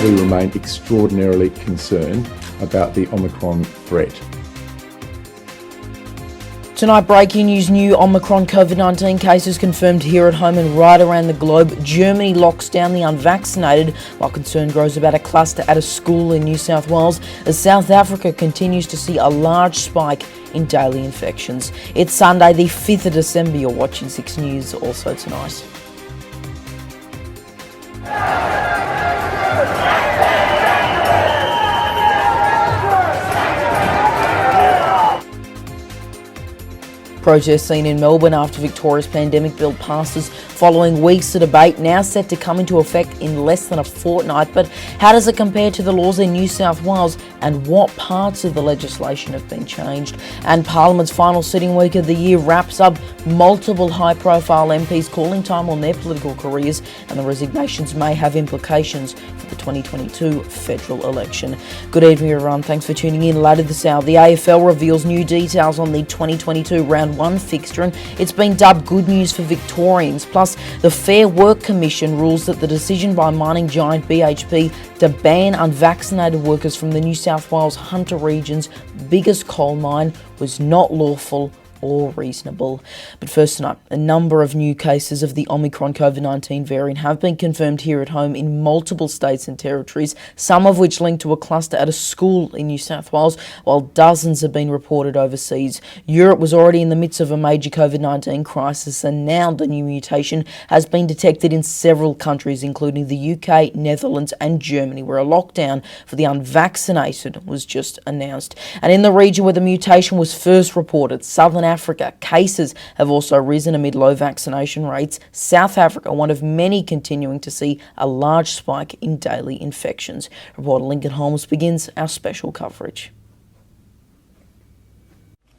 We remain extraordinarily concerned about the Omicron threat. Tonight, breaking news, new Omicron COVID-19 cases confirmed here at home and right around the globe. Germany locks down the unvaccinated while concern grows about a cluster at a school in New South Wales as South Africa continues to see a large spike in daily infections. It's Sunday, the 5th of December. You're watching 6 News also tonight. Protests seen in Melbourne after Victoria's pandemic bill passes following weeks of debate, now set to come into effect in less than a fortnight. But how does it compare to the laws in New South Wales, and what parts of the legislation have been changed? And Parliament's final sitting week of the year wraps up, multiple high-profile MPs calling time on their political careers, and the resignations may have implications for the 2022 federal election. Good evening, everyone. Thanks for tuning in. Later this hour, the AFL reveals new details on the 2022 Round 1 fixture, and it's been dubbed good news for Victorians. Plus, the Fair Work Commission rules that the decision by mining giant BHP to ban unvaccinated workers from the New South Wales Hunter region's biggest coal mine was not lawful or reasonable. But first tonight, a number of new cases of the Omicron COVID-19 variant have been confirmed here at home in multiple states and territories, some of which linked to a cluster at a school in New South Wales, while dozens have been reported overseas. Europe was already in the midst of a major COVID-19 crisis, and now the new mutation has been detected in several countries, including the UK, Netherlands and Germany, where a lockdown for the unvaccinated was just announced. And in the region where the mutation was first reported, Southern Africa, cases have also risen amid low vaccination rates. South Africa, one of many continuing to see a large spike in daily infections. Reporter Lincoln Holmes begins our special coverage.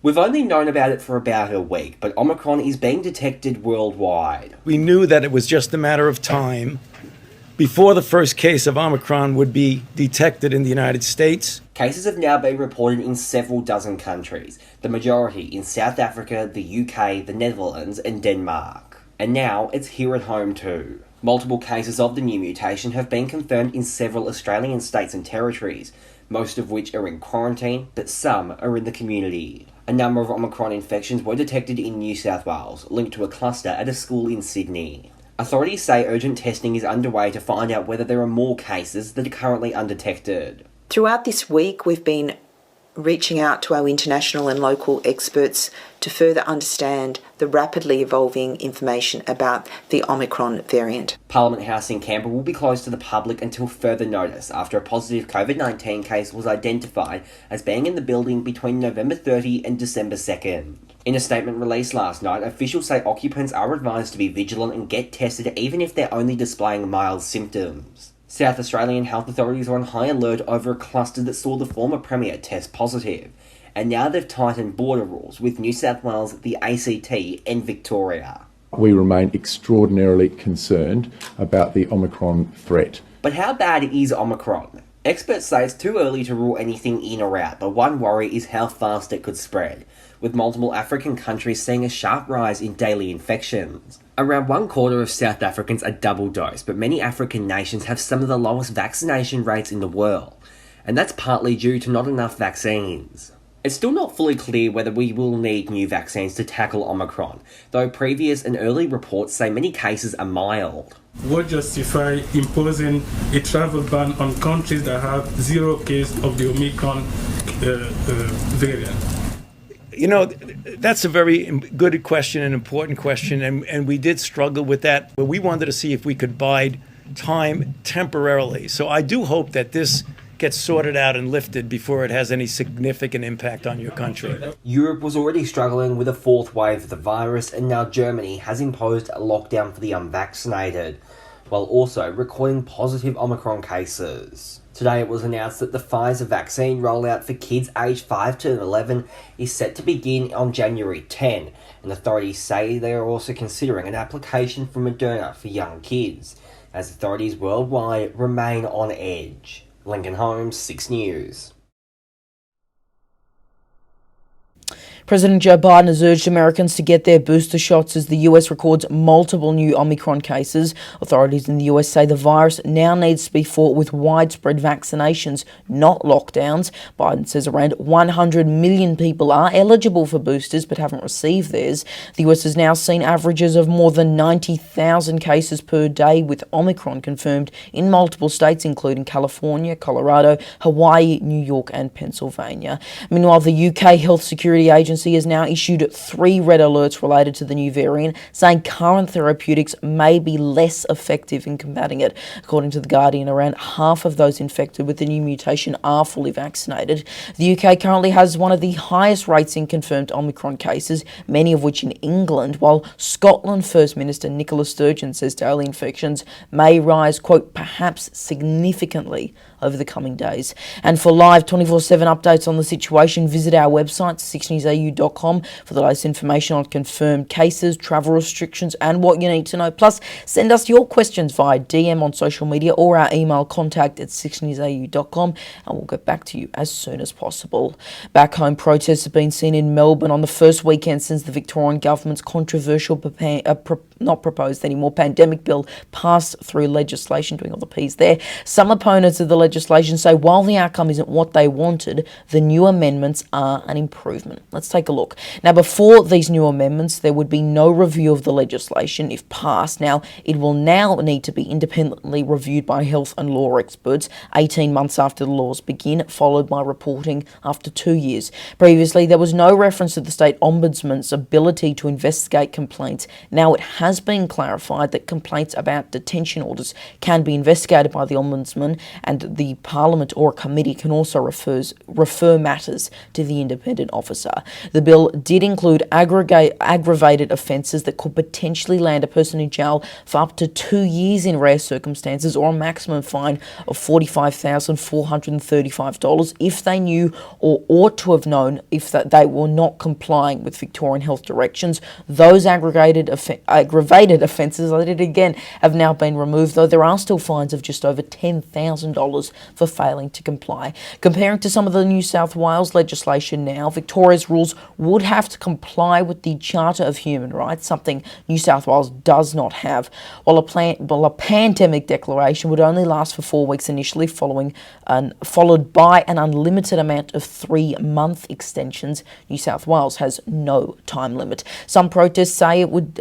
We've only known about it for about a week, but Omicron is being detected worldwide. We knew that it was just a matter of time before the first case of Omicron would be detected in the United States. Cases have now been reported in several dozen countries, the majority in South Africa, the UK, the Netherlands and Denmark. And now it's here at home too. Multiple cases of the new mutation have been confirmed in several Australian states and territories, most of which are in quarantine, but some are in the community. A number of Omicron infections were detected in New South Wales, linked to a cluster at a school in Sydney. Authorities say urgent testing is underway to find out whether there are more cases that are currently undetected. Throughout this week, we've been reaching out to our international and local experts to further understand the rapidly evolving information about the Omicron variant. Parliament House in Canberra will be closed to the public until further notice after a positive COVID-19 case was identified as being in the building between November 30 and December 2nd. In a statement released last night, officials say occupants are advised to be vigilant and get tested even if they're only displaying mild symptoms. South Australian health authorities are on high alert over a cluster that saw the former Premier test positive, and now they've tightened border rules with New South Wales, the ACT and Victoria. We remain extraordinarily concerned about the Omicron threat. But how bad is Omicron? Experts say it's too early to rule anything in or out, but one worry is how fast it could spread, with multiple African countries seeing a sharp rise in daily infections. Around 1/4 of South Africans are double dosed, but many African nations have some of the lowest vaccination rates in the world, and that's partly due to not enough vaccines. It's still not fully clear whether we will need new vaccines to tackle Omicron, though previous and early reports say many cases are mild. What justify imposing a travel ban on countries that have zero case of the Omicron variant? You know, that's a very good question, an important question, and we did struggle with that. But we wanted to see if we could bide time temporarily. So I do hope that this gets sorted out and lifted before it has any significant impact on your country. Europe was already struggling with a fourth wave of the virus, and now Germany has imposed a lockdown for the unvaccinated, while also recording positive Omicron cases. Today it was announced that the Pfizer vaccine rollout for kids aged 5 to 11 is set to begin on January 10, and authorities say they are also considering an application for Moderna for young kids, as authorities worldwide remain on edge. Lincoln Holmes, 6 News. President Joe Biden has urged Americans to get their booster shots as the US records multiple new Omicron cases. Authorities in the US say the virus now needs to be fought with widespread vaccinations, not lockdowns. Biden says around 100 million people are eligible for boosters but haven't received theirs. The US has now seen averages of more than 90,000 cases per day, with Omicron confirmed in multiple states including California, Colorado, Hawaii, New York and Pennsylvania. Meanwhile, the UK Health Security Agency has now issued 3 red alerts related to the new variant, saying current therapeutics may be less effective in combating it. According to The Guardian, around half of those infected with the new mutation are fully vaccinated. The UK currently has one of the highest rates in confirmed Omicron cases, many of which in England, while Scotland First Minister Nicola Sturgeon says daily infections may rise, quote, perhaps significantly over the coming days. And for live 24/7 updates on the situation, visit our website 6newsau.com for the latest information on confirmed cases, travel restrictions and what you need to know. Plus, send us your questions via DM on social media or our email contact@6newsau.com and we'll get back to you as soon as possible. Back home, protests have been seen in Melbourne on the first weekend since the Victorian government's controversial pandemic bill passed through legislation, doing all the P's there. Some opponents of the legislation say while the outcome isn't what they wanted, the new amendments are an improvement. Let's take a look. Now, before these new amendments, there would be no review of the legislation if passed. Now, it will now need to be independently reviewed by health and law experts 18 months after the laws begin, followed by reporting after 2 years. Previously, there was no reference to the State Ombudsman's ability to investigate complaints. Now, it has been clarified that complaints about detention orders can be investigated by the Ombudsman, and the Parliament or committee can also refer matters to the independent officer. The bill did include aggravated offences that could potentially land a person in jail for up to 2 years in rare circumstances, or a maximum fine of $45,435 if they knew or ought to have known if that they were not complying with Victorian health directions. Those aggravated offences, I did it again, have now been removed, though there are still fines of just over $10,000 for failing to comply. Comparing to some of the New South Wales legislation now, Victoria's rules would have to comply with the Charter of Human Rights, something New South Wales does not have, while a pandemic declaration would only last for 4 weeks initially, followed by an unlimited amount of 3-month extensions. New South Wales has no time limit. Some protesters say it would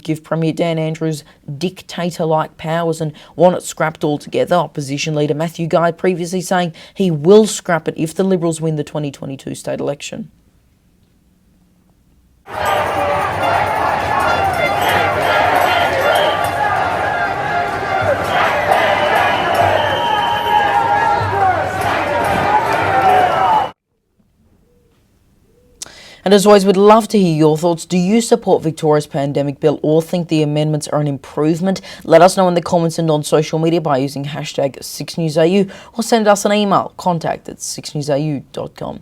give Premier Dan Andrews dictator-like powers and want it scrapped altogether. Opposition leader Matthew Guy previously saying he will scrap it if the Liberals win the 2022 state election. And as always, we'd love to hear your thoughts. Do you support Victoria's pandemic bill or think the amendments are an improvement? Let us know in the comments and on social media by using hashtag 6newsau or send us an email, contact@6newsau.com.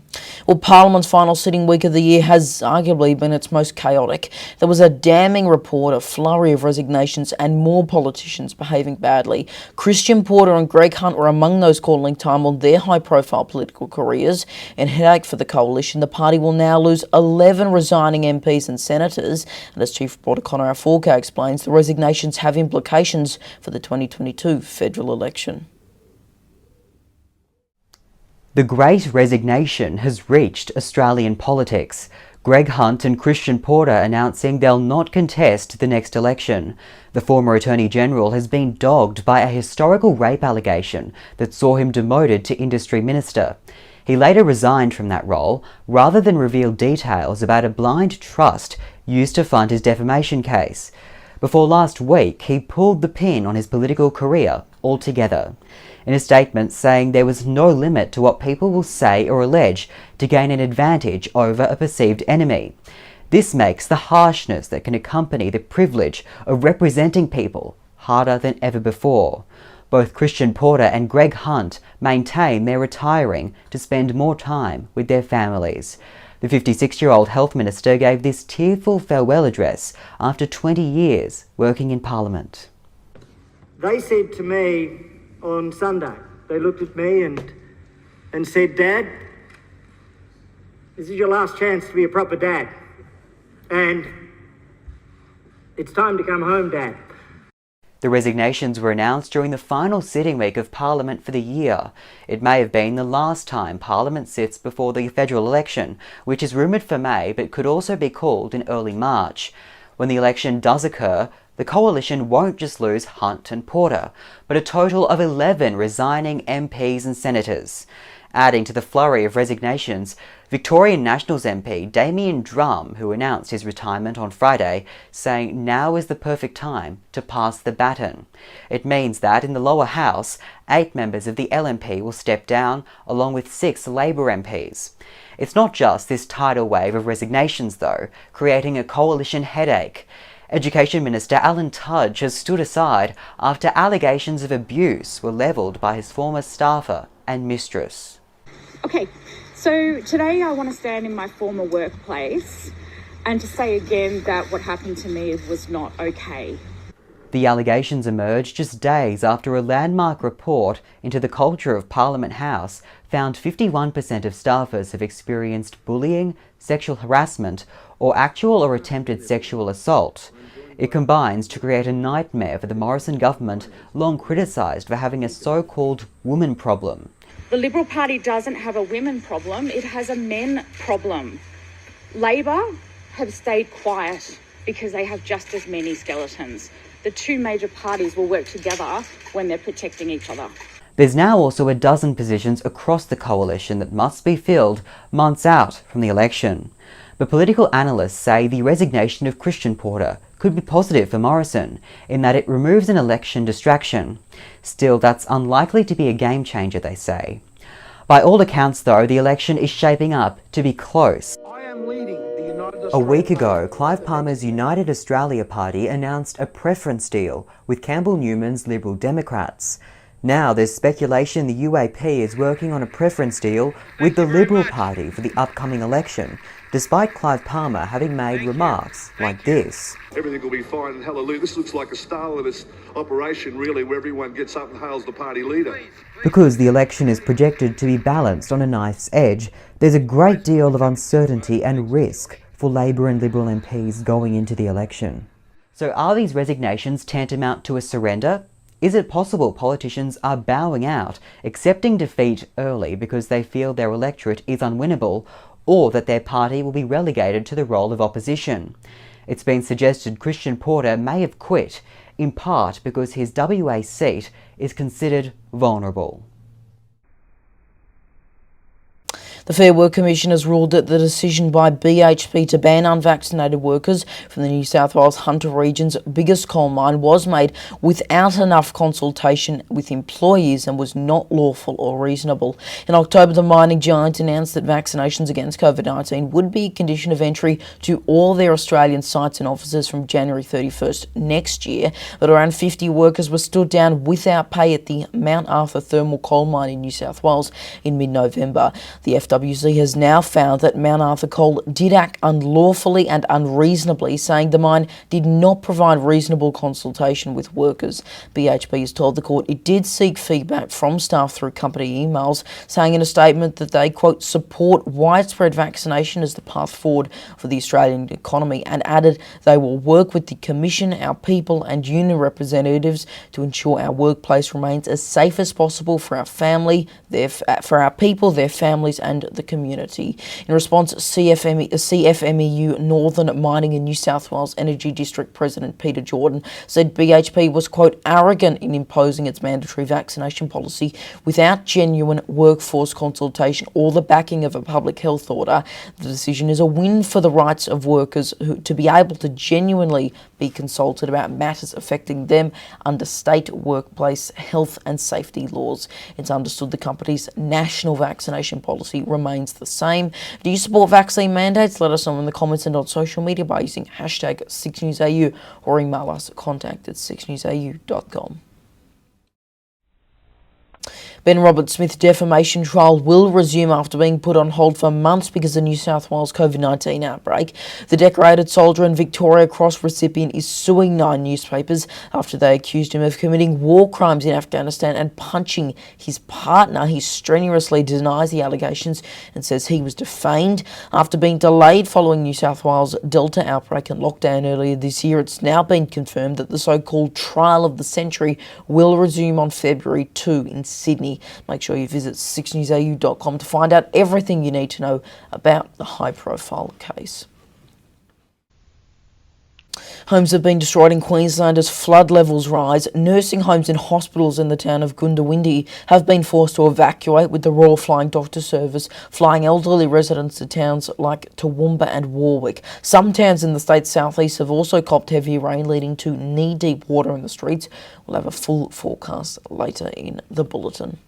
Well, Parliament's final sitting week of the year has arguably been its most chaotic. There was a damning report, a flurry of resignations and more politicians behaving badly. Christian Porter and Greg Hunt were among those calling time on their high-profile political careers. In headache for the coalition, the party will now lose 11 resigning MPs and senators, and as Chief Reporter Connor Aforka explains, the resignations have implications for the 2022 federal election. The Great Resignation has reached Australian politics. Greg Hunt and Christian Porter announcing they'll not contest the next election. The former Attorney-General has been dogged by a historical rape allegation that saw him demoted to Industry Minister. He later resigned from that role, rather than reveal details about a blind trust used to fund his defamation case. Before last week, he pulled the pin on his political career altogether. In a statement saying there was no limit to what people will say or allege to gain an advantage over a perceived enemy. This makes the harshness that can accompany the privilege of representing people harder than ever before. Both Christian Porter and Greg Hunt maintain they're retiring to spend more time with their families. The 56-year-old Health Minister gave this tearful farewell address after 20 years working in Parliament. They said to me on Sunday, they looked at me and said, "Dad, This is your last chance to be a proper dad. And it's time to come home, Dad. The resignations were announced during the final sitting week of Parliament for the year. It may have been the last time Parliament sits before the federal election, which is rumoured for May but could also be called in early March. When the election does occur, the coalition won't just lose Hunt and Porter, but a total of 11 resigning MPs and senators. Adding to the flurry of resignations, Victorian Nationals MP Damien Drum, who announced his retirement on Friday, saying now is the perfect time to pass the baton. It means that in the lower house, 8 members of the LNP will step down, along with 6 Labor MPs. It's not just this tidal wave of resignations, though, creating a coalition headache. Education Minister Alan Tudge has stood aside after allegations of abuse were levelled by his former staffer and mistress. Okay, so today I want to stand in my former workplace and to say again that what happened to me was not okay. The allegations emerged just days after a landmark report into the culture of Parliament House found 51% of staffers have experienced bullying, sexual harassment, or actual or attempted sexual assault. It combines to create a nightmare for the Morrison government, long criticised for having a so-called woman problem. The Liberal Party doesn't have a women problem, it has a men problem. Labor have stayed quiet because they have just as many skeletons. The two major parties will work together when they're protecting each other. There's now also a dozen positions across the coalition that must be filled months out from the election. But political analysts say the resignation of Christian Porter could be positive for Morrison, in that it removes an election distraction. Still, that's unlikely to be a game changer, they say. By all accounts, though, the election is shaping up to be close. A week ago, Clive Palmer's United Australia Party announced a preference deal with Campbell Newman's Liberal Democrats. Now there's speculation the UAP is working on a preference deal with the Liberal Party for the upcoming election, despite Clive Palmer having made remarks like this. Everything will be fine and hallelujah. This looks like a Stalinist operation, really, where everyone gets up and hails the party leader. Because the election is projected to be balanced on a knife's edge, there's a great deal of uncertainty and risk for Labor and Liberal MPs going into the election. So are these resignations tantamount to a surrender? Is it possible politicians are bowing out, accepting defeat early because they feel their electorate is unwinnable, or that their party will be relegated to the role of opposition? It's been suggested Christian Porter may have quit, in part because his WA seat is considered vulnerable. The Fair Work Commission has ruled that the decision by BHP to ban unvaccinated workers from the New South Wales Hunter region's biggest coal mine was made without enough consultation with employees and was not lawful or reasonable. In October, the mining giant announced that vaccinations against COVID-19 would be a condition of entry to all their Australian sites and offices from January 31st next year, but around 50 workers were stood down without pay at the Mount Arthur thermal coal mine in New South Wales in mid-November. The FWC has now found that Mount Arthur Coal did act unlawfully and unreasonably, saying the mine did not provide reasonable consultation with workers. BHP has told the court it did seek feedback from staff through company emails, saying in a statement that they, quote, support widespread vaccination as the path forward for the Australian economy, and added they will work with the Commission, our people and union representatives to ensure our workplace remains as safe as possible for our for our people, their families and the community. In response, CFMEU Northern Mining and New South Wales Energy District President Peter Jordan said BHP was, quote, arrogant in imposing its mandatory vaccination policy without genuine workforce consultation or the backing of a public health order. The decision is a win for the rights of workers to be able to genuinely be consulted about matters affecting them under state workplace health and safety laws. It's understood the company's national vaccination policy remains the same. Do you support vaccine mandates? Let us know in the comments and on social media by using hashtag 6newsau or email us at contact@6newsau.com. Ben Robert-Smith's defamation trial will resume after being put on hold for months because of the New South Wales COVID-19 outbreak. The decorated soldier and Victoria Cross recipient is suing 9 newspapers after they accused him of committing war crimes in Afghanistan and punching his partner. He strenuously denies the allegations and says he was defamed. After being delayed following New South Wales Delta outbreak and lockdown earlier this year, it's now been confirmed that the so-called trial of the century will resume on February 2 in Sydney. Make sure you visit 6newsau.com to find out everything you need to know about the high-profile case. Homes have been destroyed in Queensland as flood levels rise. Nursing homes and hospitals in the town of Goondiwindi have been forced to evacuate, with the Royal Flying Doctor Service flying elderly residents to towns like Toowoomba and Warwick. Some towns in the state's southeast have also copped heavy rain, leading to knee-deep water in the streets. We'll have a full forecast later in the bulletin.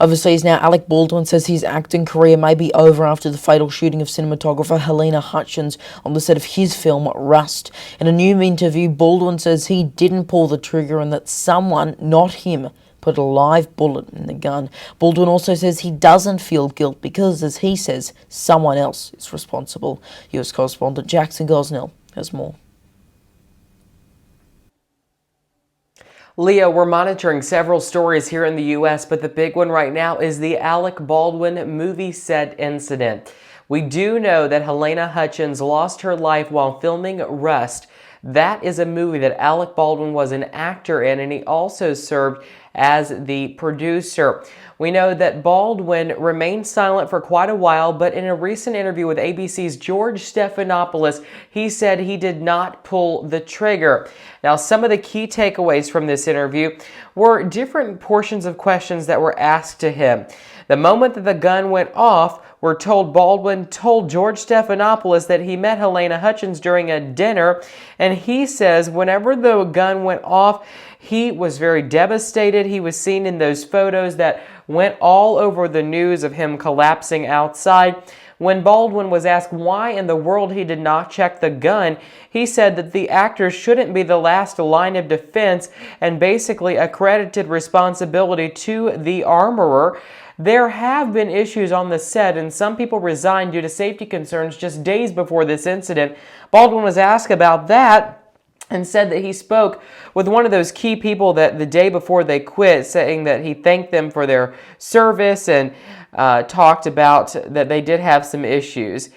Overseas now, Alec Baldwin says his acting career may be over after the fatal shooting of cinematographer Helena Hutchins on the set of his film Rust. In a new interview, Baldwin says he didn't pull the trigger and that someone, not him, put a live bullet in the gun. Baldwin also says he doesn't feel guilt because, as he says, someone else is responsible. US correspondent Jackson Gosnell has more. Leah, we're monitoring several stories here in the U.S., but the big one right now is the Alec Baldwin movie set incident. We do know that Helena Hutchins lost her life while filming Rust. That is a movie that Alec Baldwin was an actor in, and he also served as the producer. We know that Baldwin remained silent for quite a while, but in a recent interview with ABC's George Stephanopoulos, he said he did not pull the trigger. Now, some of the key takeaways from this interview were different portions of questions that were asked to him. The moment that the gun went off, we're told Baldwin told George Stephanopoulos that he met Helena Hutchins during a dinner, and he says whenever the gun went off, he was very devastated. He was seen in those photos that went all over the news of him collapsing outside. When Baldwin was asked why in the world he did not check the gun, he said that the actor shouldn't be the last line of defense and basically accredited responsibility to the armorer. There have been issues on the set, and some people resigned due to safety concerns just days before this incident. Baldwin was asked about that and said that he spoke with one of those key people that the day before they quit, saying that he thanked them for their service and talked about that they did have some issues.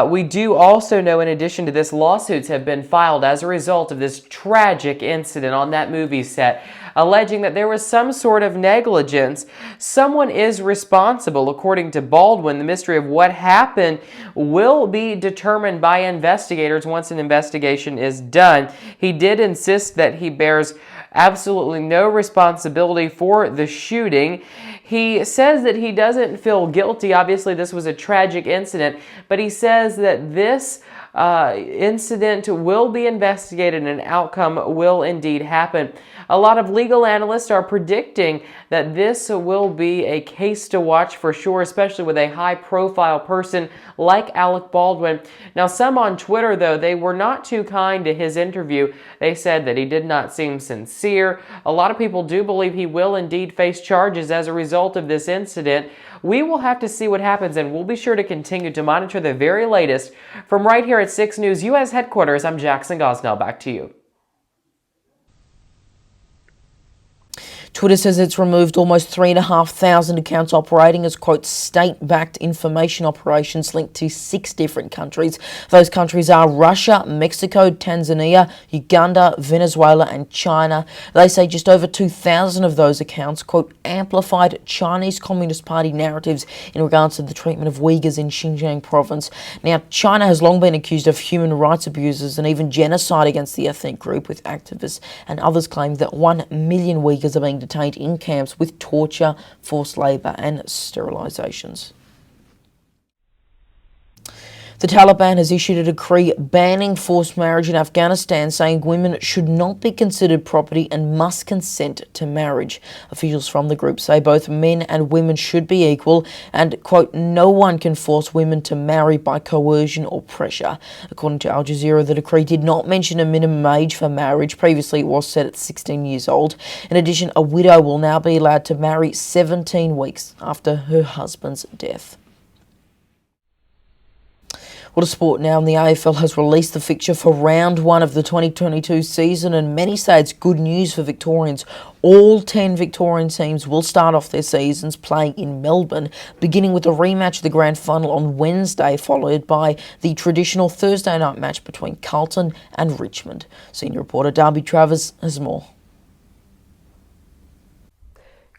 We do also know, in addition to this, lawsuits have been filed as a result of this tragic incident on that movie set, alleging that there was some sort of negligence. Someone is responsible. According to Baldwin, the mystery of what happened will be determined by investigators once an investigation is done. He did insist that he bears absolutely no responsibility for the shooting. He says that he doesn't feel guilty. Obviously, this was a tragic incident, but he says that this incident will be investigated and an outcome will indeed happen. A lot of legal analysts are predicting that this will be a case to watch for sure, especially with a high-profile person like Alec Baldwin. Now, some on Twitter, though, they were not too kind to his interview. They said that he did not seem sincere. A lot of people do believe he will indeed face charges as a result of this incident. We will have to see what happens, and we'll be sure to continue to monitor the very latest. From right here at 6 News U.S. headquarters, I'm Jackson Gosnell. Back to you. Twitter says it's removed almost 3,500 accounts operating as, quote, state-backed information operations linked to 6 different countries. Those countries are Russia, Mexico, Tanzania, Uganda, Venezuela and China. They say just over 2,000 of those accounts, quote, amplified Chinese Communist Party narratives in regards to the treatment of Uyghurs in Xinjiang province. Now, China has long been accused of human rights abuses and even genocide against the ethnic group, with activists and others claim that 1 million Uyghurs are being detained in camps with torture, forced labour and sterilisations. The Taliban has issued a decree banning forced marriage in Afghanistan, saying women should not be considered property and must consent to marriage. Officials from the group say both men and women should be equal and, quote, no one can force women to marry by coercion or pressure. According to Al Jazeera, the decree did not mention a minimum age for marriage. Previously, it was set at 16 years old. In addition, a widow will now be allowed to marry 17 weeks after her husband's death. Well, to sport now, and the AFL has released the fixture for round 1 of the 2022 season, and many say it's good news for Victorians. All 10 Victorian teams will start off their seasons playing in Melbourne, beginning with a rematch of the grand final on Wednesday, followed by the traditional Thursday night match between Carlton and Richmond. Senior reporter Darby Travers has more.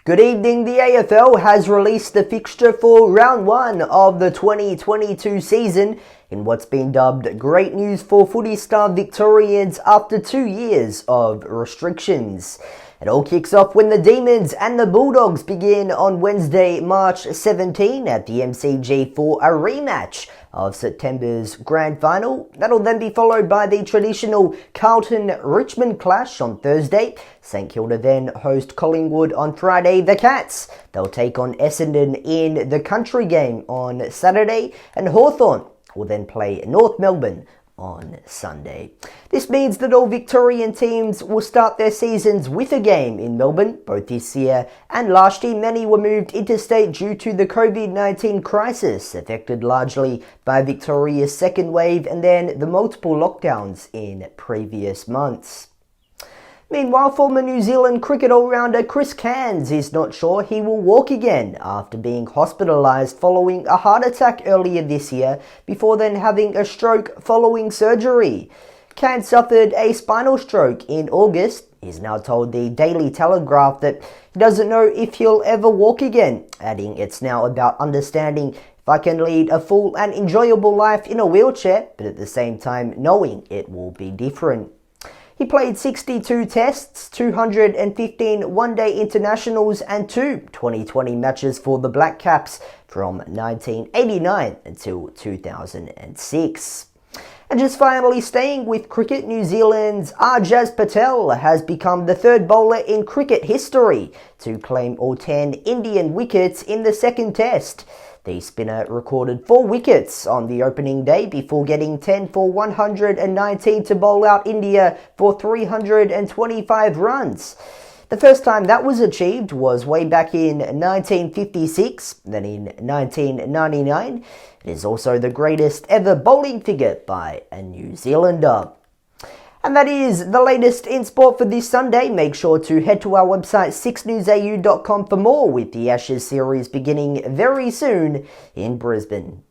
Good evening. The AFL has released the fixture for round 1 of the 2022 season in what's been dubbed great news for footy-starved Victorians after 2 years of restrictions. It all kicks off when the Demons and the Bulldogs begin on Wednesday, March 17 at the MCG for a rematch of September's grand final. That'll then be followed by the traditional Carlton-Richmond clash on Thursday. St Kilda then host Collingwood on Friday. The Cats, they'll take on Essendon in the Country game on Saturday, and Hawthorn will then play North Melbourne on Sunday. This means that all Victorian teams will start their seasons with a game in Melbourne. Both this year and last year, many were moved interstate due to the COVID-19 crisis, affected largely by Victoria's second wave and then the multiple lockdowns in previous months. Meanwhile, former New Zealand cricket all-rounder Chris Cairns is not sure he will walk again after being hospitalised following a heart attack earlier this year before then having a stroke following surgery. Cairns suffered a spinal stroke in August. He's now told the Daily Telegraph that he doesn't know if he'll ever walk again, adding it's now about understanding if I can lead a full and enjoyable life in a wheelchair, but at the same time knowing it will be different. He played 62 tests, 215 one-day internationals and 2 2020 matches for the Black Caps from 1989 until 2006. And just finally staying with cricket, New Zealand's Ajaz Patel has become the third bowler in cricket history to claim all 10 Indian wickets in the second test. The spinner recorded 4 wickets on the opening day before getting 10 for 119 to bowl out India for 325 runs. The first time that was achieved was way back in 1956, then in 1999. It is also the greatest ever bowling figure by a New Zealander. And that is the latest in sport for this Sunday. Make sure to head to our website 6newsau.com for more, with the Ashes series beginning very soon in Brisbane.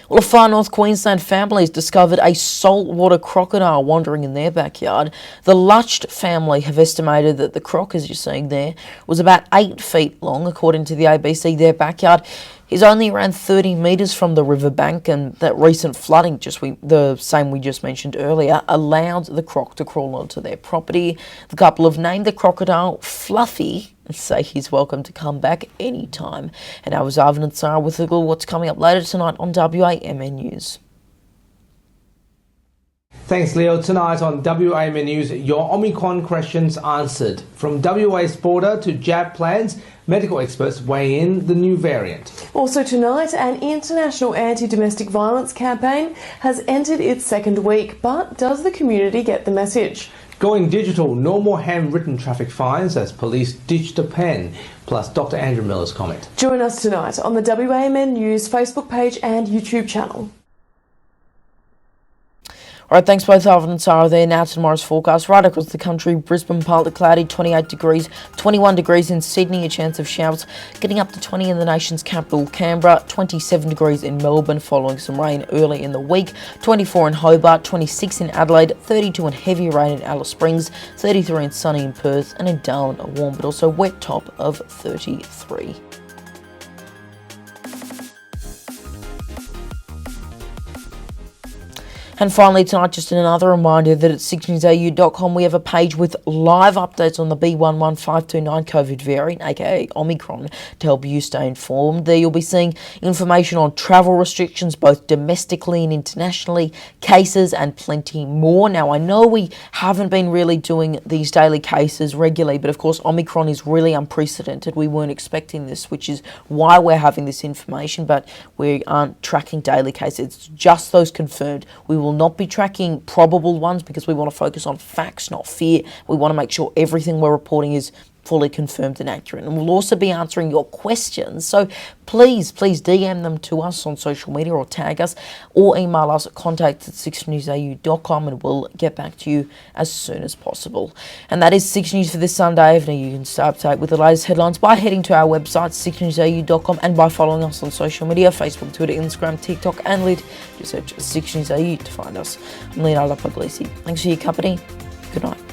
Well, a far north Queensland family has discovered a saltwater crocodile wandering in their backyard. The Lutcht family have estimated that the croc, as you're seeing there, was about 8 feet long. According to the ABC, their backyard is only around 30 metres from the riverbank, and that recent flooding, the same we just mentioned earlier, allowed the croc to crawl onto their property. The couple have named the crocodile Fluffy and say he's welcome to come back anytime. And I was Arvin and Sarah with a look at what's coming up later tonight on WAMN News. Thanks, Leo. Tonight on WAMN News, your Omicron questions answered. From WA Sporter to jab plans, medical experts weigh in the new variant. Also tonight, an international anti-domestic violence campaign has entered its second week, but does the community get the message? Going digital, no more handwritten traffic fines as police ditched a pen. Plus Dr. Andrew Miller's comment. Join us tonight on the WAMN News Facebook page and YouTube channel. All right, thanks both Arvin and Sarah there. Now to tomorrow's forecast. Right across the country, Brisbane partly cloudy, 28 degrees, 21 degrees in Sydney, a chance of showers, getting up to 20 in the nation's capital, Canberra, 27 degrees in Melbourne following some rain early in the week, 24 in Hobart, 26 in Adelaide, 32 in heavy rain in Alice Springs, 33 in sunny in Perth, and in Darwin a warm but also wet top of 33. And finally tonight, just another reminder that at 6newsau.com we have a page with live updates on the B11529 COVID variant, aka Omicron, to help you stay informed. There you'll be seeing information on travel restrictions, both domestically and internationally, cases and plenty more. Now, I know we haven't been really doing these daily cases regularly, but of course Omicron is really unprecedented. We weren't expecting this, which is why we're having this information, but we aren't tracking daily cases. It's just those confirmed. We will not be tracking probable ones because we want to focus on facts, not fear. We want to make sure everything we're reporting is fully confirmed and accurate. And we'll also be answering your questions. So please DM them to us on social media or tag us or email us at contact@6newsau.com and we'll get back to you as soon as possible. And that is 6 News for this Sunday evening. You can stay up to date with the latest headlines by heading to our website, 6newsau.com, and by following us on social media, Facebook, Twitter, Instagram, TikTok, and Lid. Just search 6 News AU to find us. I'm Leonardo Puglisi. Thanks for your company. Good night.